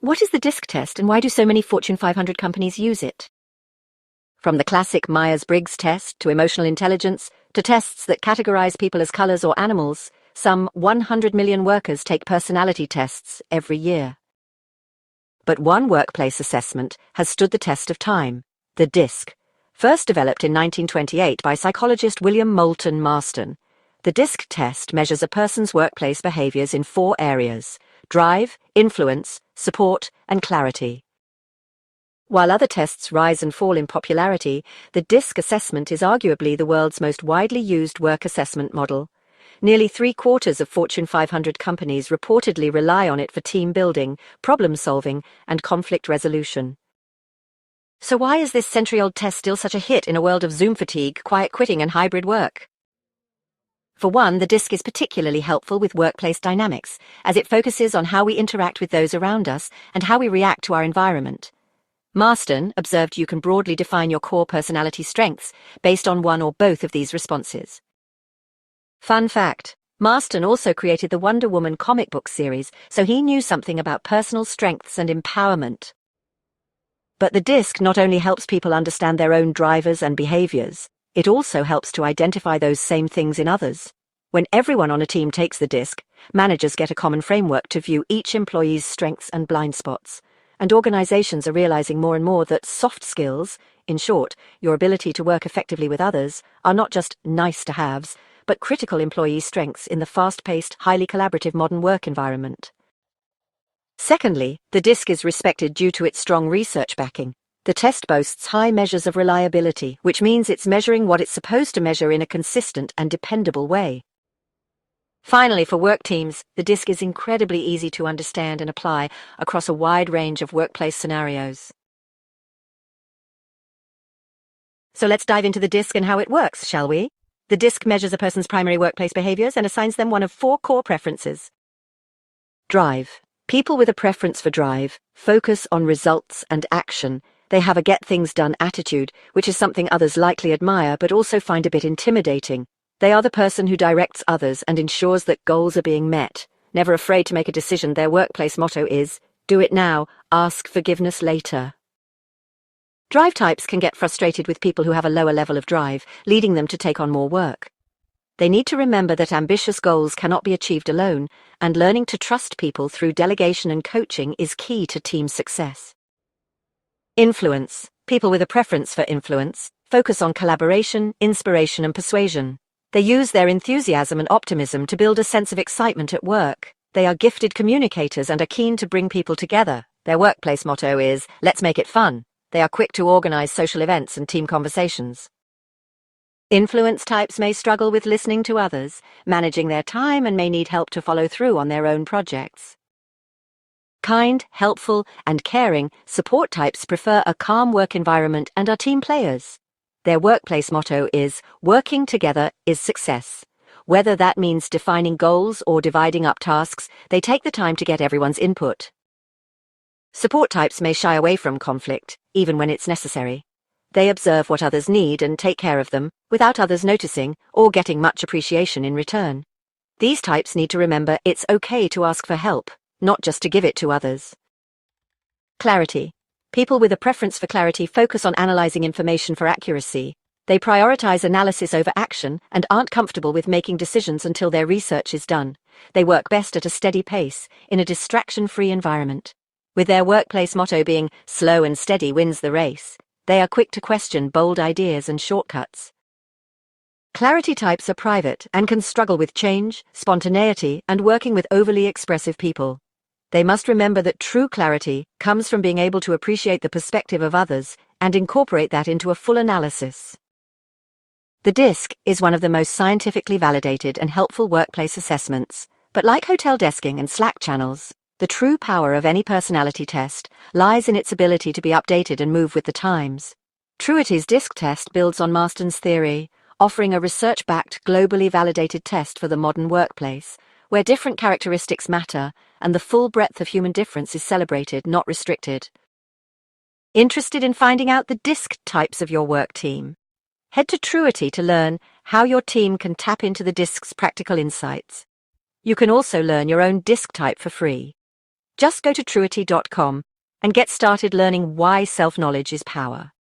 What is the DISC test and why do so many Fortune 500 companies use it? From the classic Myers-Briggs test to emotional intelligence to tests that categorize people as colors or animals, some 100 million workers take personality tests every year. But one workplace assessment has stood the test of time, the DISC. First developed in 1928 by psychologist William Moulton Marston, the DISC test measures a person's workplace behaviors in 4 areas: drive, influence, support, and clarity. While other tests rise and fall in popularity, the DISC assessment is arguably the world's most widely used work assessment model. Nearly 3/4 of Fortune 500 companies reportedly rely on it for team building, problem solving, and conflict resolution. So why is this century-old test still such a hit in a world of Zoom fatigue, quiet quitting, and hybrid work? For one, the DISC is particularly helpful with workplace dynamics, as it focuses on how we interact with those around us and how we react to our environment. Marston observed you can broadly define your core personality strengths based on one or both of these responses. Fun fact, Marston also created the Wonder Woman comic book series, so he knew something about personal strengths and empowerment. But the DISC not only helps people understand their own drivers and behaviors, it also helps to identify those same things in others. When everyone on a team takes the DISC, managers get a common framework to view each employee's strengths and blind spots. And organizations are realizing more and more that soft skills, in short, your ability to work effectively with others, are not just nice-to-haves, but critical employee strengths in the fast-paced, highly collaborative modern work environment. Secondly, the DISC is respected due to its strong research backing. The test boasts high measures of reliability, which means it's measuring what it's supposed to measure in a consistent and dependable way. Finally, for work teams, the DISC is incredibly easy to understand and apply across a wide range of workplace scenarios. So let's dive into the DISC and how it works, shall we? The DISC measures a person's primary workplace behaviors and assigns them one of 4 core preferences. Drive. People with a preference for drive focus on results and action. They have a get-things-done attitude, which is something others likely admire but also find a bit intimidating. They are the person who directs others and ensures that goals are being met. Never afraid to make a decision, their workplace motto is, "Do it now, ask forgiveness later." Drive types can get frustrated with people who have a lower level of drive, leading them to take on more work. They need to remember that ambitious goals cannot be achieved alone, and learning to trust people through delegation and coaching is key to team success. Influence. People with a preference for influence focus on collaboration, inspiration, and persuasion. They use their enthusiasm and optimism to build a sense of excitement at work. They are gifted communicators and are keen to bring people together. Their workplace motto is, "Let's make it fun." They are quick to organize social events and team conversations. Influence types may struggle with listening to others, managing their time, and may need help to follow through on their own projects. Kind, helpful, and caring, support types prefer a calm work environment and are team players. Their workplace motto is, "Working together is success." Whether that means defining goals or dividing up tasks, they take the time to get everyone's input. Support types may shy away from conflict, even when it's necessary. They observe what others need and take care of them, without others noticing or getting much appreciation in return. These types need to remember it's okay to ask for help, not just to give it to others. Clarity. People with a preference for clarity focus on analyzing information for accuracy. They prioritize analysis over action and aren't comfortable with making decisions until their research is done. They work best at a steady pace, in a distraction-free environment. With their workplace motto being, "Slow and steady wins the race," they are quick to question bold ideas and shortcuts. Clarity types are private and can struggle with change, spontaneity, and working with overly expressive people. They must remember that true clarity comes from being able to appreciate the perspective of others and incorporate that into a full analysis. The DISC is one of the most scientifically validated and helpful workplace assessments, but like hotel desking and Slack channels, the true power of any personality test lies in its ability to be updated and move with the times. Truity's DISC test builds on Marston's theory, offering a research-backed, globally validated test for the modern workplace, where different characteristics matter and the full breadth of human difference is celebrated, not restricted. Interested in finding out the DISC types of your work team? Head to Truity to learn how your team can tap into the DISC's practical insights. You can also learn your own DISC type for free. Just go to truity.com and get started learning why self-knowledge is power.